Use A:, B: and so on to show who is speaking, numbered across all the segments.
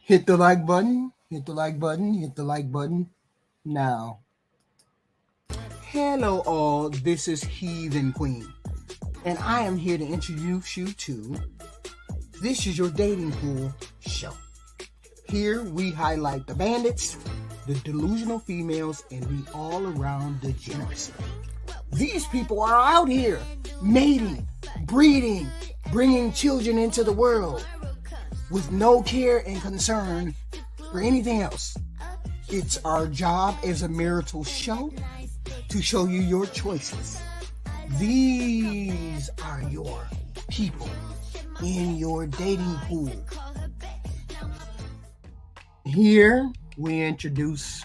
A: Hit the like button, hit the like button, hit the like button now. Hello, all. This is Heathen Queen, and I am here to introduce you to This Is Your Dating Pool show. Here we highlight the bandits, the delusional females, and the all-around degeneracy. These people are out here mating, breeding, bringing children into the world with no care and concern for anything else. It's our job as a marital show to show you your choices. These are your people in your dating pool. Here we introduce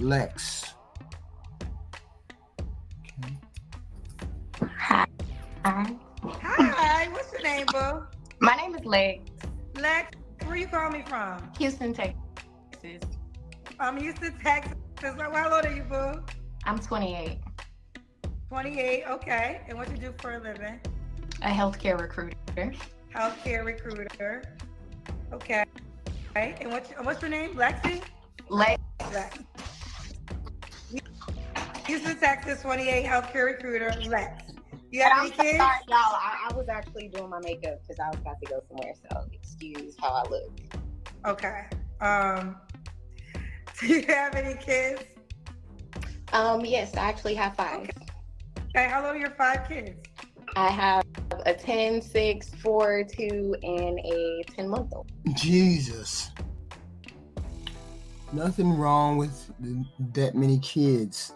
A: Lex.
B: Hi.
C: Hi, what's your name, boo?
B: My name is Lex.
C: Lex, where you calling me from?
B: Houston, Texas.
C: I'm Houston, Texas. How old are you, boo?
B: I'm 28.
C: 28, okay. And what you do for a living?
B: A healthcare recruiter.
C: Healthcare recruiter. Okay. And what's your name? Lexi?
B: Lex.
C: Houston, Texas, 28, healthcare recruiter, Lex. You have any kids?
B: Sorry, y'all. I was actually doing my makeup because I was about to go somewhere, so excuse how I look.
C: Okay. Do you have any kids?
B: Yes, I actually have 5.
C: Okay, how old are your 5 kids?
B: I have a 10, 6, 4, 2, and a 10-month-old.
A: Jesus. Nothing wrong with that many kids.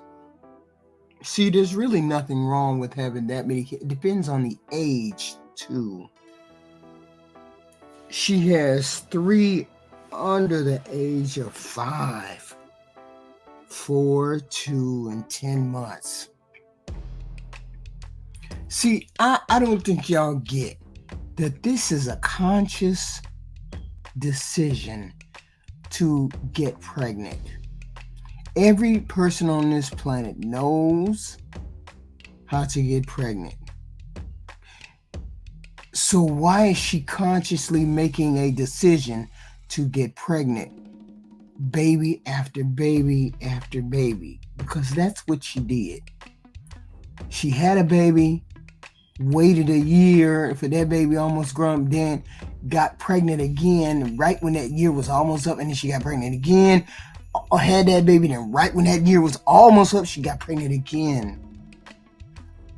A: See, there's really nothing wrong with having that many kids. It depends on the age, too. She has 3 under the age of 5, 4, 2, and 10 months. See, I don't think y'all get that this is a conscious decision to get pregnant. Every person on this planet knows how to get pregnant. So why is she consciously making a decision to get pregnant? Baby after baby after baby. Because that's what she did. She had a baby, waited a year for that baby almost grown, then got pregnant again right when that year was almost up, and then she got pregnant again. Or had that baby, then right when that year was almost up, she got pregnant again.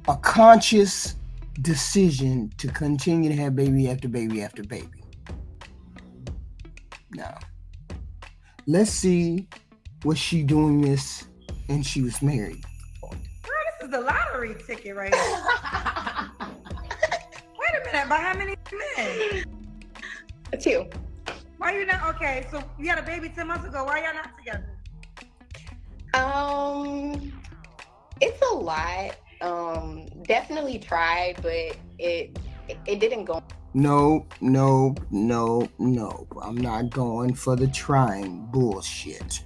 A: A conscious decision to continue to have baby after baby after baby. Now, let's see was she doing this and she was married.
C: Girl, this is the lottery ticket right here. Wait a minute, by how many men?
B: 2.
C: Why you not? Okay, so you had a baby 10 months ago. Why y'all not together?
B: It's a lot. Definitely tried, but it didn't go.
A: No. I'm not going for the trying bullshit.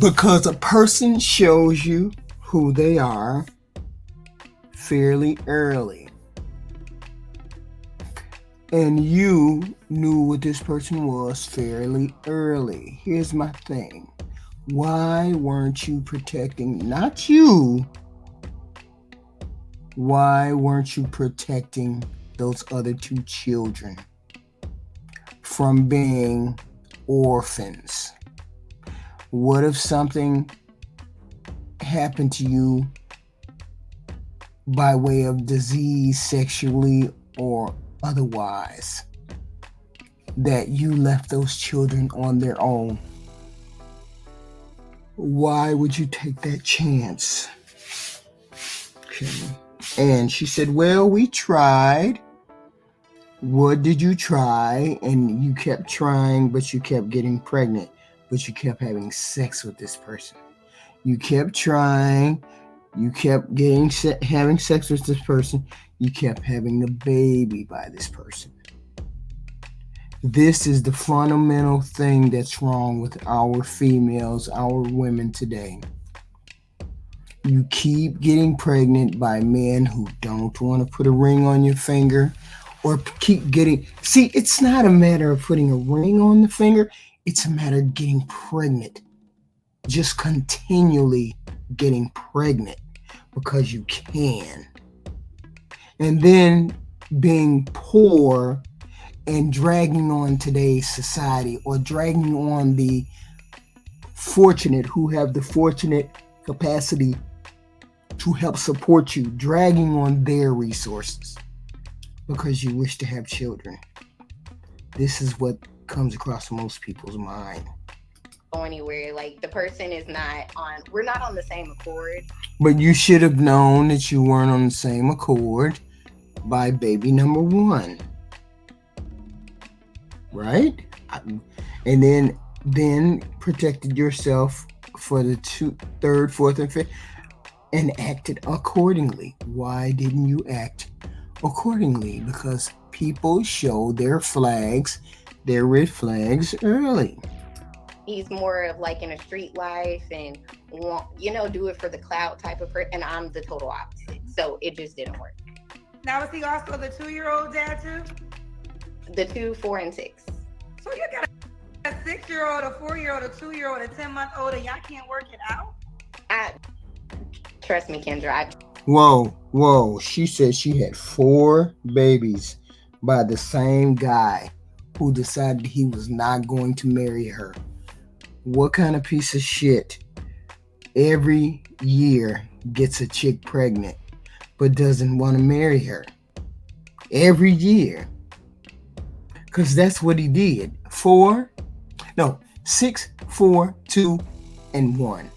A: Because a person shows you who they are fairly early. And you knew what this person was fairly early. Here's my thing. Why weren't you protecting, not you, why weren't you protecting those other 2 children from being orphans? What if something happened to you by way of disease, sexually or otherwise, that you left those children on their own? Why would you take that chance? Okay. And she said, well, we tried. What did you try? And you kept trying, but you kept getting pregnant, but you kept having sex with this person. You kept trying. You kept having sex with this person. You kept having a baby by this person. This is the fundamental thing that's wrong with our females, our women today. You keep getting pregnant by men who don't want to put a ring on your finger or keep getting. See, it's not a matter of putting a ring on the finger, it's a matter of getting pregnant. Just continually getting pregnant because you can. And then being poor and dragging on today's society, or dragging on the fortunate who have the fortunate capacity to help support you, dragging on their resources because you wish to have children. This is what comes across most people's mind.
B: Anywhere, like the person is not on, we're not on the same accord.
A: But you should have known that you weren't on the same accord by baby number one, right? And then protected yourself for the third, fourth, and fifth, and acted accordingly. Why didn't you act accordingly? Because people show their flags, their red flags early.
B: He's more of like in a street life and do it for the clout type of person, and I'm the total opposite. So it just didn't work.
C: Now, is he also the 2-year-old dad too?
B: The 2, 4, and 6.
C: So you got a 6-year-old, a 4-year-old, a 2-year-old, a 10-month-old, and y'all can't work it out?
B: Trust me, Kendra.
A: Whoa. She said she had 4 babies by the same guy who decided he was not going to marry her. What kind of piece of shit every year gets a chick pregnant but doesn't want to marry her? Every year. Because that's what he did. 6, 4, 2, and 1.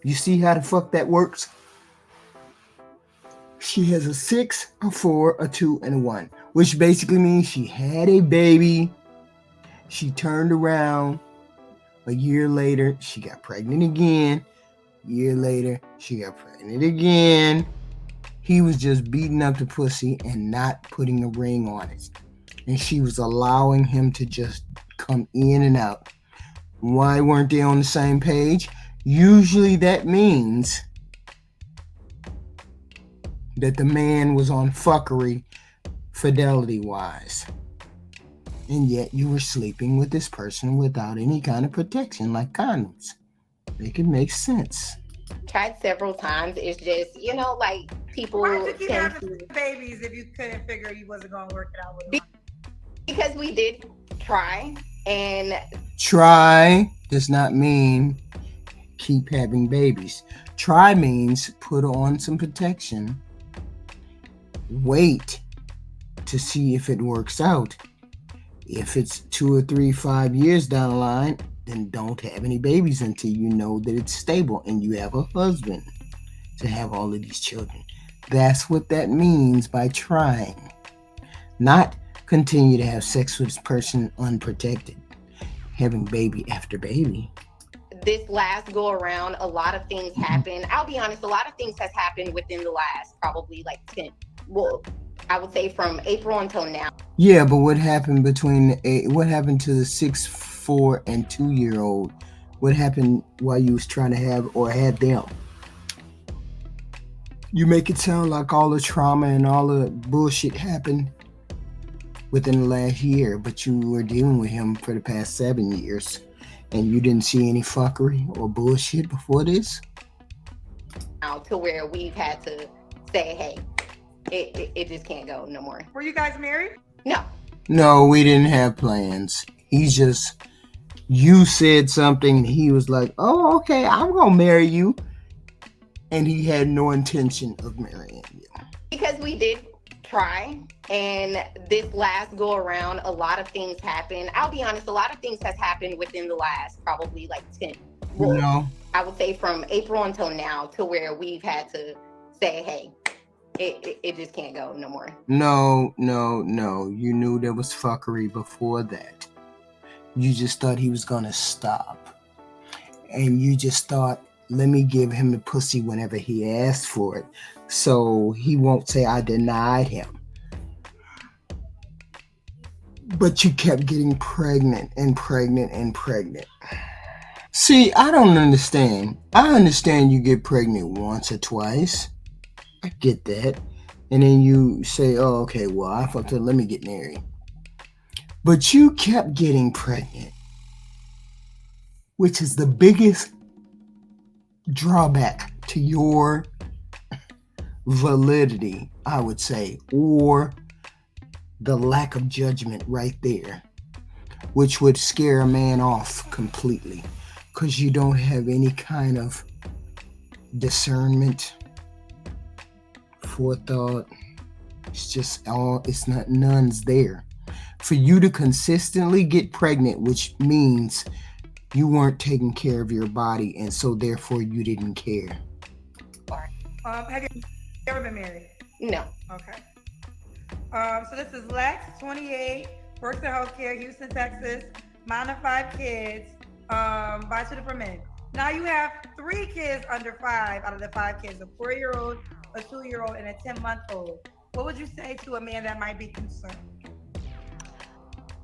A: You see how the fuck that works? She has a 6, a 4, a 2, and a 1, which basically means she had a baby. She turned around. A year later, she got pregnant again. A year later, she got pregnant again. He was just beating up the pussy and not putting a ring on it. And she was allowing him to just come in and out. Why weren't they on the same page? Usually that means that the man was on fuckery fidelity-wise. And yet you were sleeping with this person without any kind of protection like condoms. Make it make sense.
B: Tried several times. It's just, like people.
C: Why did you keep having babies if you couldn't figure you wasn't going to work it out with them?
B: Because we did try, and
A: try does not mean keep having babies. Try means put on some protection. Wait to see if it works out. If it's 2 or 3, 5 years down the line, then don't have any babies until you know that it's stable and you have a husband to have all of these children. That's what that means by trying. Not continue to have sex with this person unprotected, having baby after baby.
B: This last go around, a lot of things happened. I'll be honest, a lot of things has happened within the last probably like 10, I would say from April until now.
A: Yeah, but what happened what happened to the 6, 4, and 2-year-old? What happened while you was trying to have or had them? You make it sound like all the trauma and all the bullshit happened within the last year, but you were dealing with him for the past 7 years, and you didn't see any fuckery or bullshit before this?
B: Now to where we've had to say, hey, it just can't go no more.
C: Were you guys married?
A: No, we didn't have plans. You said something and he was like, oh, okay, I'm going to marry you. And he had no intention of marrying you.
B: Because we did try, and this last go around, a lot of things happened. I'll be honest, a lot of things has happened within the last probably like 10. I would say from April until now, to where we've had to say, hey, it just can't go no more.
A: No. You knew there was fuckery before that. You just thought he was going to stop. And you just thought, let me give him the pussy whenever he asks for it, so he won't say I denied him. But you kept getting pregnant and pregnant and pregnant. See, I don't understand. I understand you get pregnant once or twice. I get that. And then you say, oh, okay, well, I fucked up, let me get married. But you kept getting pregnant, which is the biggest drawback to your validity, I would say, or the lack of judgment right there, which would scare a man off completely because you don't have any kind of discernment, forethought. It's not, none's there. For you to consistently get pregnant, which means you weren't taking care of your body, and so therefore you didn't care.
C: Have you ever been married?
B: No.
C: Okay. So this is Lex, 28, works in healthcare, Houston, Texas, mom of 5 kids, bachelor for men. Now you have 3 kids under 5 out of the 5 kids, a 4-year-old, a 2-year-old, and a 10-month-old. What would you say to a man that might be concerned?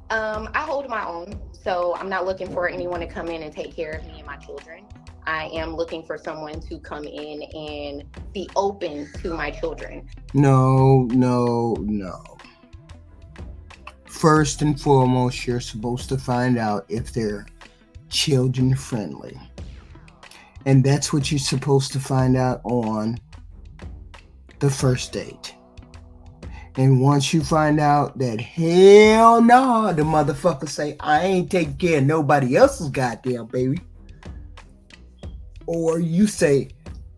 B: I hold my own, so I'm not looking for anyone to come in and take care of me and my children. I am looking for someone to come in and be open to my children.
A: No. First and foremost, you're supposed to find out if they're children friendly. And that's what you're supposed to find out on the first date. And once you find out that hell no, the motherfucker say, I ain't taking care of nobody else's goddamn baby. Or you say,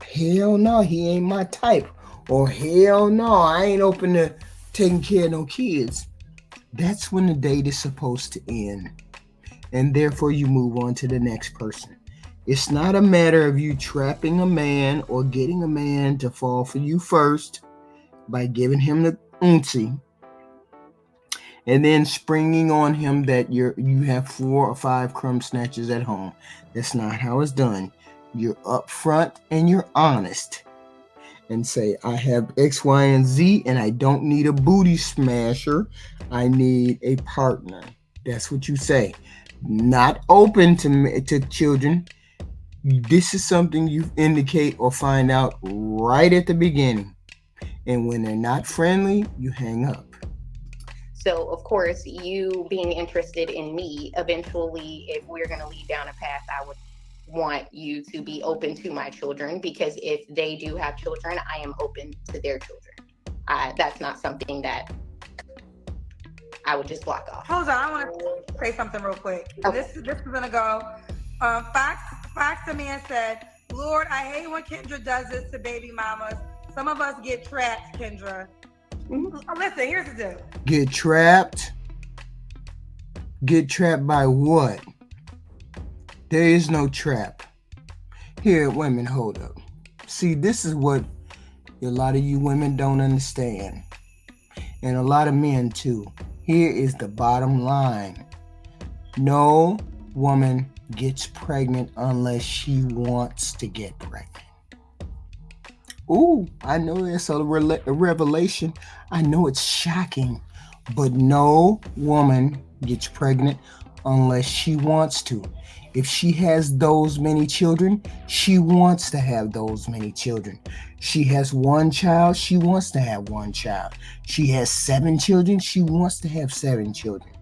A: hell no, he ain't my type. Or hell no, I ain't open to taking care of no kids. That's when the date is supposed to end. And therefore you move on to the next person. It's not a matter of you trapping a man or getting a man to fall for you first by giving him the uncy and then springing on him that you have 4 or 5 crumb snatchers at home. That's not how it's done. You're upfront and you're honest and say, I have X, Y, and Z, and I don't need a booty smasher. I need a partner. That's what you say. Not open to children. This is something you indicate or find out right at the beginning. And when they're not friendly, you hang up.
B: So, of course, you being interested in me, eventually, if we're going to lead down a path, I would want you to be open to my children, because if they do have children, I am open to their children. That's not something that I would just block off.
C: Hold on, I want to say something real quick. Okay. This is going to go. Fox the man said, Lord, I hate when Kendra does this to baby mamas. Some of us get trapped, Kendra. Mm-hmm. Listen, here's the deal.
A: Get trapped? Get trapped by what? There is no trap. Here, women, hold up. See, this is what a lot of you women don't understand. And a lot of men, too. Here is the bottom line. No woman gets pregnant unless she wants to get pregnant. Ooh, I know it's a revelation. I know it's shocking. But no woman gets pregnant unless she wants to. If she has those many children, she wants to have those many children. She has 1 child, she wants to have 1 child. She has 7 children, she wants to have 7 children.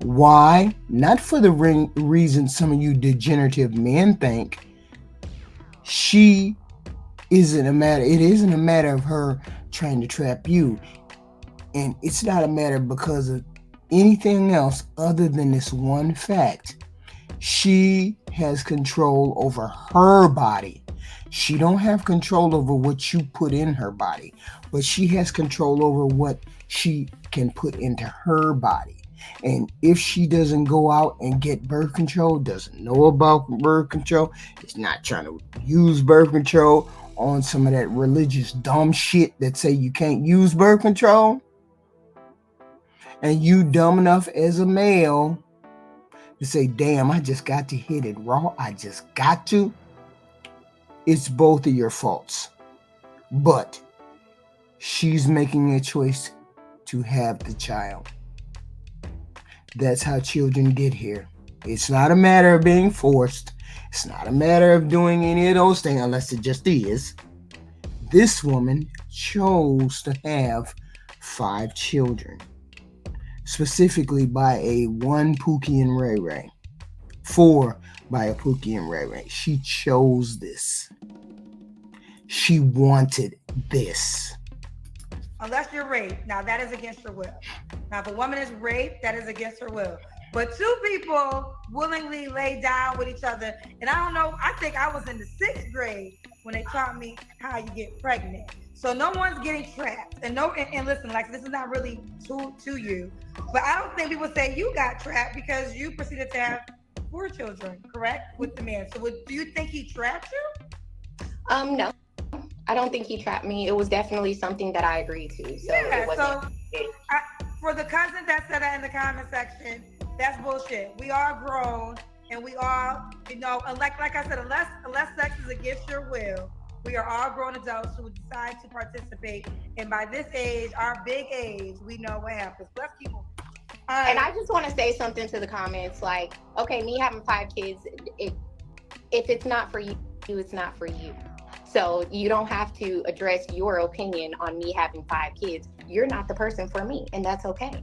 A: Why? Not for the reason some of you degenerative men think. It isn't a matter of her trying to trap you. And it's not a matter because of anything else other than this one fact. She has control over her body. She don't have control over what you put in her body, but she has control over what she can put into her body. And if she doesn't go out and get birth control, doesn't know about birth control, is not trying to use birth control on some of that religious dumb shit that say you can't use birth control, and you dumb enough as a male to say, damn, I just got to hit it raw. I just got to. It's both of your faults. But she's making a choice to have the child. That's how children get here. It's not a matter of being forced. It's not a matter of doing any of those things unless it just is. This woman chose to have 5 children, specifically by a one Pookie and Ray Ray. 4 by a Pookie and Ray Ray. She chose this. She wanted this.
C: Unless you're raped. Now that is against your will. Now if a woman is raped, that is against her will. But 2 people willingly lay down with each other. And I don't know, I think I was in the 6th grade when they taught me how you get pregnant. So no one's getting trapped. And listen, like this is not really to you. But I don't think people say you got trapped because you proceeded to have 4 children, correct? With the man. So do you think he trapped you?
B: No. I don't think he trapped me. It was definitely something that I agreed to. So
C: yeah,
B: it wasn't.
C: For the cousin that said that in the comment section, that's bullshit. We are grown and we all, and like I said, unless sex is against your will, we are all grown adults who decide to participate. And by this age, our big age, we know what happens. Let's keep on.
B: And I just want to say something to the comments, like, okay, me having 5 kids, if it's not for you, it's not for you. So you don't have to address your opinion on me having 5 kids. You're not the person for me, and that's okay.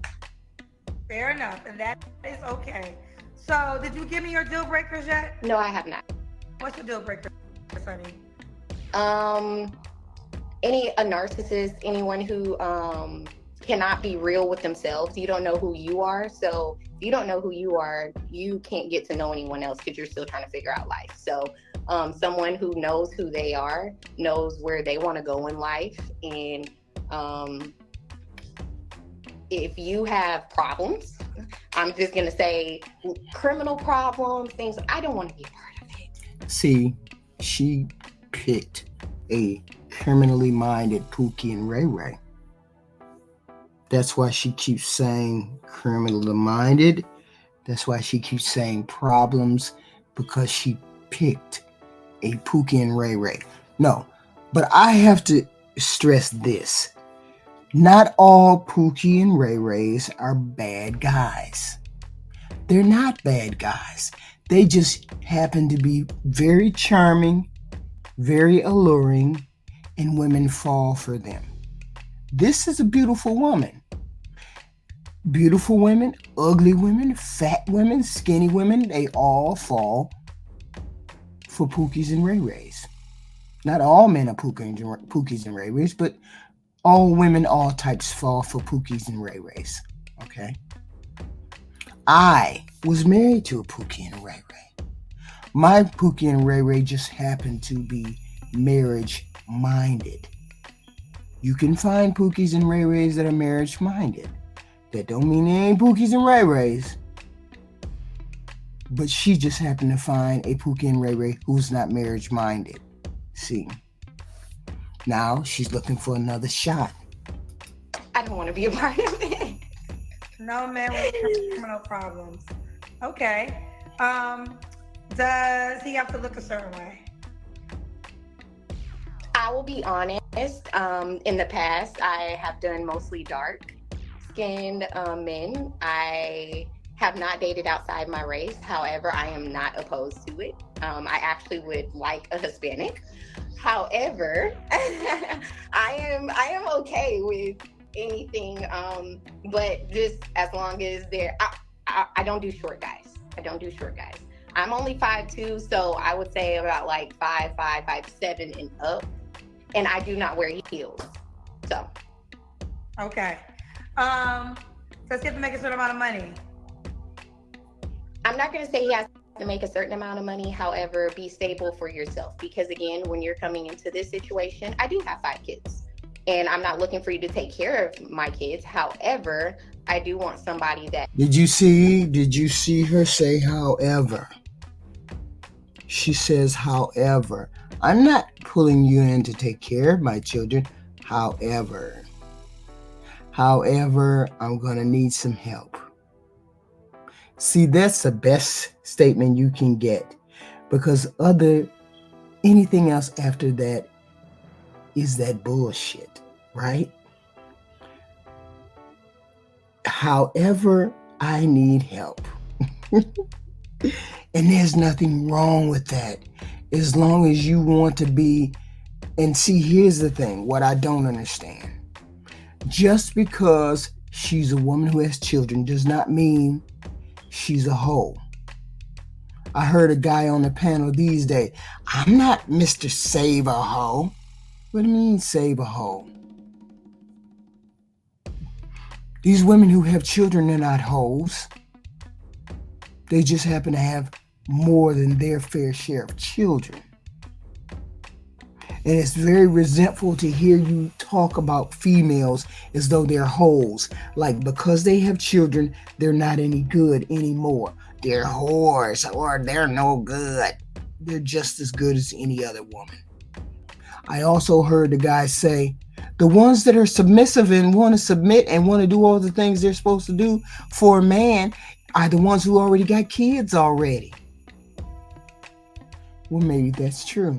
C: Fair enough, and that is okay. So did you give me your deal breakers yet?
B: No, I have not.
C: What's your deal breaker, Sunny?
B: A narcissist, anyone who cannot be real with themselves. You don't know who you are. So if you don't know who you are, you can't get to know anyone else because you're still trying to figure out life. So someone who knows who they are, knows where they want to go in life. And if you have problems, I'm just going to say criminal problems, things, I don't want to be a part of it.
A: See, she picked a criminally minded Pookie and Ray Ray. That's why she keeps saying criminally minded. That's why she keeps saying problems, because she picked a Pookie and Ray Ray. No, but I have to stress this. Not all Pookie and Ray Rays are bad guys. They're not bad guys. They just happen to be very charming, very alluring, and women fall for them. This is a beautiful woman. Beautiful women, ugly women, fat women, skinny women, they all fall for Pookies and Ray Rays. Not all men are Pookies and Ray Rays, but all women, all types fall for Pookies and Ray Rays. Okay? I was married to a Pookie and Ray Ray. My Pookie and Ray Ray just happened to be marriage-minded. You can find Pookies and Ray Rays that are marriage-minded. That don't mean they ain't Pookies and Ray Rays. But she just happened to find a Pookie and Ray Ray who's not marriage-minded. See? Now she's looking for another shot.
B: I don't want to be a part of it.
C: No man with criminal problems. Okay. Does he have to look a certain way?
B: I will be honest. In the past, I have done mostly dark-skinned men. I have not dated outside my race. However, I am not opposed to it. I actually would like a Hispanic. However, I am okay with anything, but just as long as I don't do short guys. I'm only 5'2", so I would say about like 5'5", 5'7" and up, and I do not wear heels. So.
C: Okay. So let's get to make a certain amount of money.
B: I'm not going to say he has to make a certain amount of money. However, be stable for yourself, because again, when you're coming into this situation, I do have 5 kids and I'm not looking for you to take care of my kids. However, I do want somebody that.
A: Did you see her say however? She says however. I'm not pulling you in to take care of my children. However, I'm going to need some help. See, that's the best statement you can get, because anything else after that is that bullshit, right? However, I need help. And there's nothing wrong with that. As long as you want to be And see, here's the thing, what I don't understand. Just because she's a woman who has children does not mean she's a hoe. I heard a guy on the panel these days, I'm not Mr. Save a Hoe. What do you mean save a hoe? These women who have children are not hoes. They just happen to have more than their fair share of children. And it's very resentful to hear you talk about females as though they're hoes. Like because they have children, they're not any good anymore. They're whores or they're no good. They're just as good as any other woman. I also heard the guy say, the ones that are submissive and want to submit and want to do all the things they're supposed to do for a man are the ones who already got kids already. Well, maybe that's true.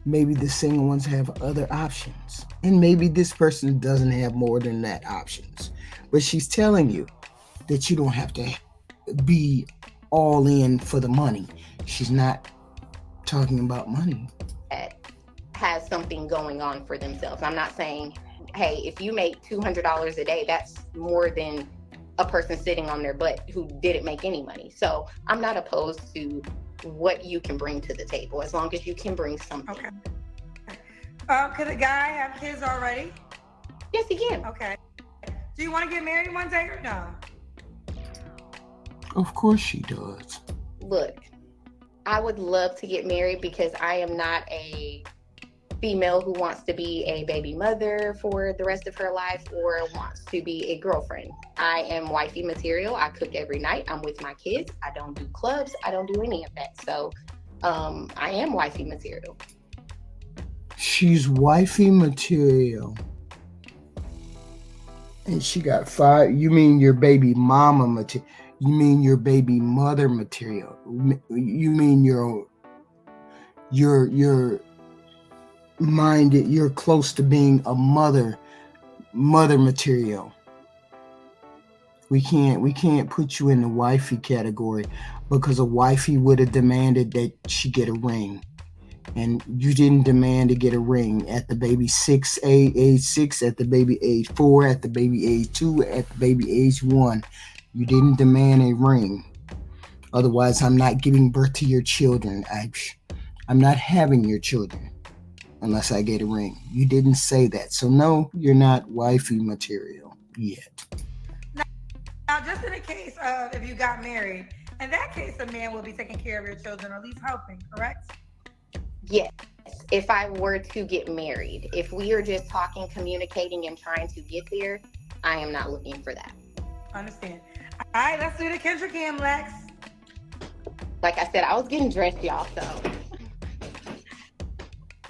A: Maybe the single ones have other options. And maybe this person doesn't have more than that options. But she's telling you that you don't have to be all in for the money. She's not talking about money.
B: Has something going on for themselves. I'm not saying, hey, if you make $200 a day, that's more than a person sitting on their butt who didn't make any money. So I'm not opposed to what you can bring to the table, as long as you can bring something.
C: Okay. Could a guy have kids already?
B: Yes, he can.
C: Okay. Do you want to get married one day or no?
A: Of course she does.
B: Look, I would love to get married because I am not a female who wants to be a baby mother for the rest of her life or wants to be a girlfriend. I am wifey material. I cook every night. I'm with my kids. I don't do clubs. I don't do any of that. So I am wifey material.
A: She's wifey material. And she got 5. You mean your baby mama material? You mean your baby mother material? You mean your minded, you're close to being a mother material. We can't put you in the wifey category because a wifey would have demanded that she get a ring. And you didn't demand to get a ring at the baby age 6, at the baby age 4, at the baby age 2, at the baby age 1. You didn't demand a ring. Otherwise, I'm not giving birth to your children. I'm not having your children unless I get a ring. You didn't say that. So no, you're not wifey material yet.
C: Now, just in the case of if you got married, in that case, a man will be taking care of your children, or at least helping, correct?
B: Yes. If I were to get married, if we are just talking, communicating, and trying to get there, I am not looking for that.
C: Understand. All right, let's do the KendraGM, Lex.
B: Like I said, I was getting dressed, y'all, so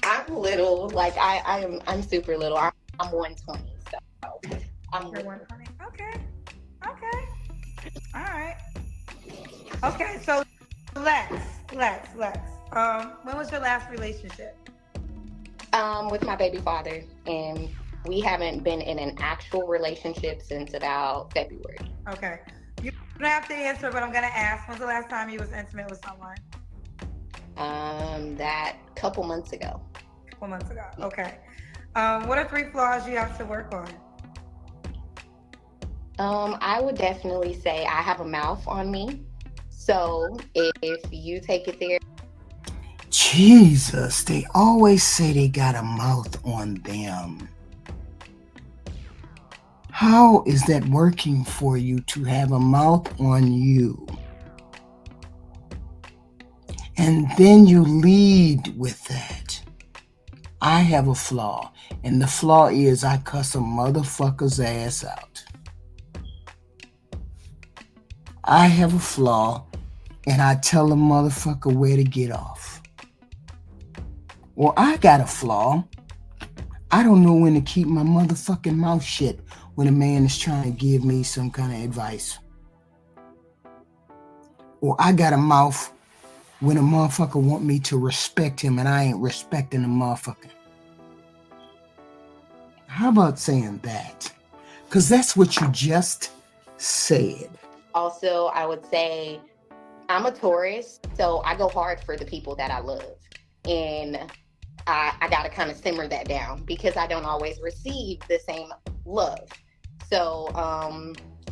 B: I'm little. Like I'm super little. I'm 120, so I'm.
C: You're 120. Okay. All right. Okay, so Lex. When was your last relationship?
B: With my baby father, and we haven't been in an actual relationship since about February.
C: Okay. You don't have to answer, but I'm gonna ask. When's the last time you was intimate with someone?
B: That couple months ago.
C: Okay. What are 3 flaws you have to work on?
B: I would definitely say I have a mouth on me. So if you take it there.
A: Jesus, they always say they got a mouth on them. How is that working for you to have a mouth on you? And then you lead with that. I have a flaw, and the flaw is I cuss a motherfucker's ass out. I have a flaw, and I tell a motherfucker where to get off. Well, I got a flaw. I don't know when to keep my motherfucking mouth shut when a man is trying to give me some kind of advice. Or I got a mouth when a motherfucker want me to respect him and I ain't respecting the motherfucker. How about saying that? Because that's what you just said.
B: Also, I would say I'm a Taurus, so I go hard for the people that I love. And I got to kind of simmer that down because I don't always receive the same love. So,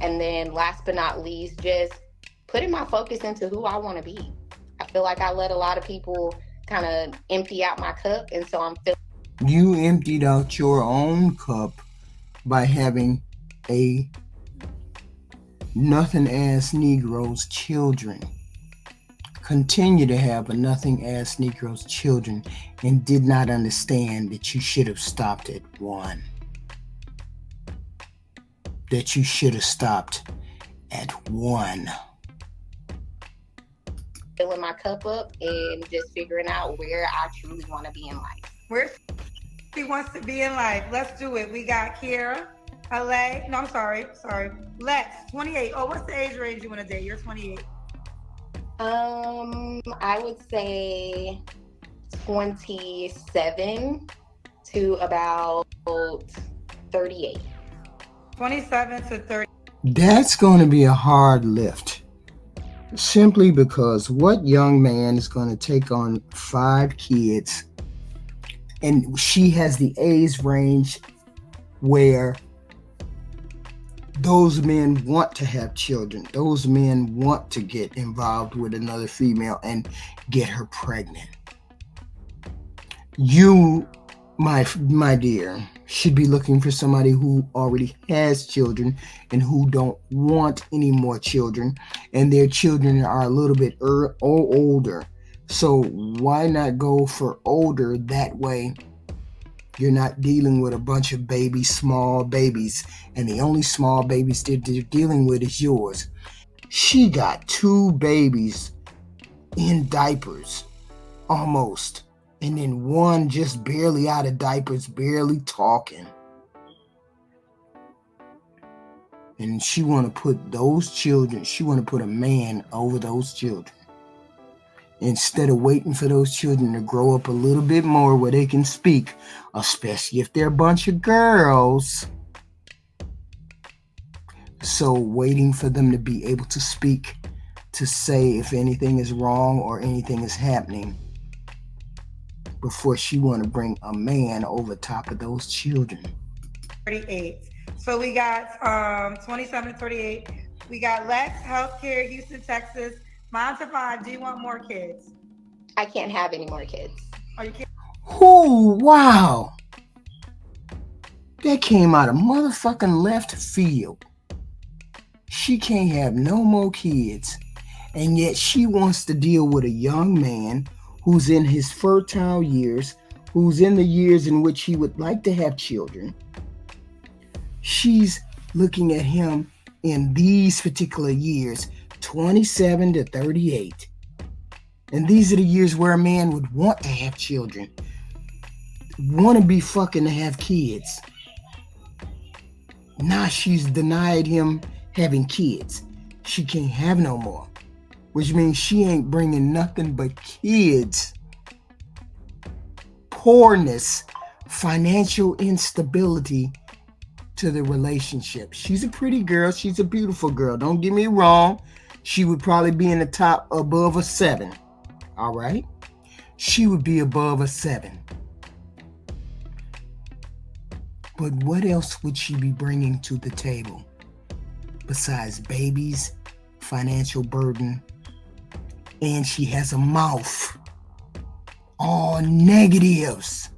B: and then last but not least, just putting my focus into who I want to be. I feel like I let a lot of people kind of empty out my cup. And so I'm feeling.
A: You emptied out your own cup by having a nothing ass Negro's children. Continue to have a nothing ass Negro's children and did not understand that you should have stopped at one. That you should have stopped at one.
B: Filling my cup up and just figuring out where I truly want to be in life.
C: Where she wants to be in life. Let's do it. We got Kiera, LA. No, I'm sorry. Lex, 28. Oh, what's the age range you want to date? You're 28.
B: I would say 27 to about 38.
C: 27 to 30.
A: That's going to be a hard lift. Simply because what young man is going to take on 5 kids, and she has the age range where those men want to have children. Those men want to get involved with another female and get her pregnant. You, my dear, should be looking for somebody who already has children and who don't want any more children, and their children are a little bit older. So why not go for older? That way you're not dealing with a bunch of small babies, and the only small babies they're dealing with is yours. She got 2 babies in diapers, almost. And then one just barely out of diapers, barely talking. And she want to put those children, she want to put a man over those children. Instead of waiting for those children to grow up a little bit more where they can speak, especially if they're a bunch of girls. So waiting for them to be able to speak, to say if anything is wrong or anything is happening, before she want to bring a man over top of those children.
C: 38. So we got 27 to 38. We got Lex, healthcare, Houston, Texas. Mom to 5. Do you want more kids?
B: I can't have any more kids.
C: Are you kidding?
A: Oh, wow. That came out of motherfucking left field. She can't have no more kids. And yet she wants to deal with a young man who's in his fertile years, who's in the years in which he would like to have children. She's looking at him in these particular years, 27 to 38. And these are the years where a man would want to have children, want to be fucking to have kids. Now she's denied him having kids. She can't have no more. Which means she ain't bringing nothing but kids, poorness, financial instability to the relationship. She's a pretty girl. She's a beautiful girl. Don't get me wrong. She would probably be in the top above a 7. All right? She would be above a 7. But what else would she be bringing to the table besides babies, financial burden, and she has a mouth? All negatives.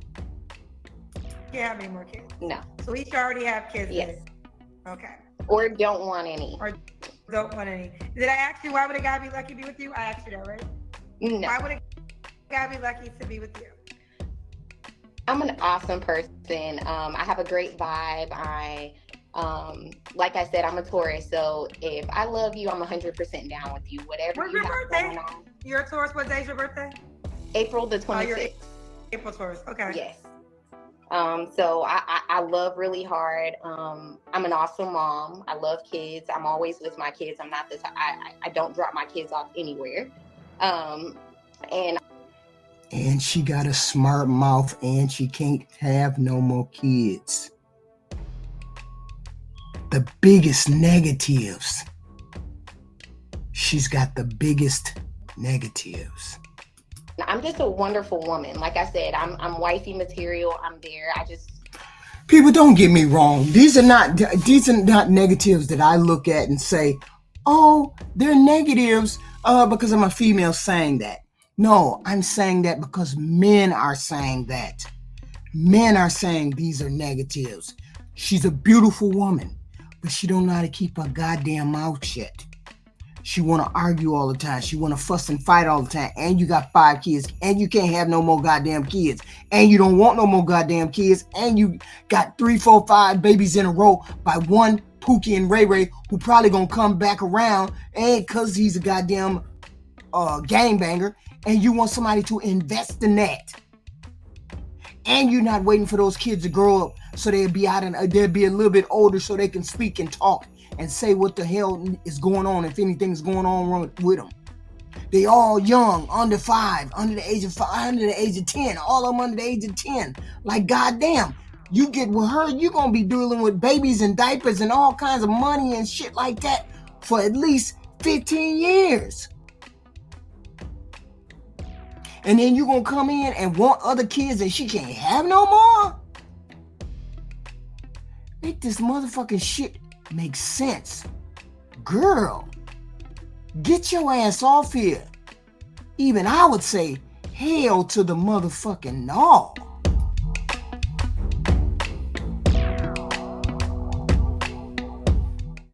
C: Can't have any more kids.
B: No.
C: So each already have kids.
B: Yes.
C: Okay.
B: Or don't want any.
C: Or don't want any. Did I ask you why would a guy be lucky to be with you? I asked you that, right?
B: No.
C: Why would a guy be lucky to be with you?
B: I'm an awesome person. I have a great vibe. Like I said, I'm a Taurus, so if I love you, I'm 100% down with you. Whatever
C: When's
B: you
C: your
B: have
C: birthday?
B: going on.
C: You're a Taurus. What day's your birthday?
B: April the 26th.
C: You're April Taurus. Okay.
B: Yes. So I love really hard. I'm an awesome mom. I love kids. I'm always with my kids. I'm not this. I don't drop my kids off anywhere.
A: And she got a smart mouth, and she can't have no more kids. The biggest negatives. She's got the biggest negatives.
B: I'm just a wonderful woman. Like I said, I'm wifey material. I'm there.
A: People, don't get me wrong. These are not negatives that I look at and say, oh, they're negatives because I'm a female saying that. No, I'm saying that because men are saying that. Men are saying these are negatives. She's a beautiful woman, but she don't know how to keep her goddamn mouth shut. She want to argue all the time. She want to fuss and fight all the time. And you got 5 kids. And you can't have no more goddamn kids. And you don't want no more goddamn kids. And you got 3, 4, 5 babies in a row by one Pookie and Ray Ray, who probably going to come back around. And because he's a goddamn gangbanger. And you want somebody to invest in that. And you're not waiting for those kids to grow up so they'll be out and they'll be a little bit older so they can speak and talk and say what the hell is going on, if anything's going on wrong with them. They all young, under 5, under the age of 5, under the age of 10, all of them under the age of 10. Like, goddamn, you get with her, you're going to be dealing with babies and diapers and all kinds of money and shit like that for at least 15 years. And then you're going to come in and want other kids and she can't have no more? Make this motherfucking shit make sense. Girl, get your ass off here. Even I would say, hell to the motherfucking no.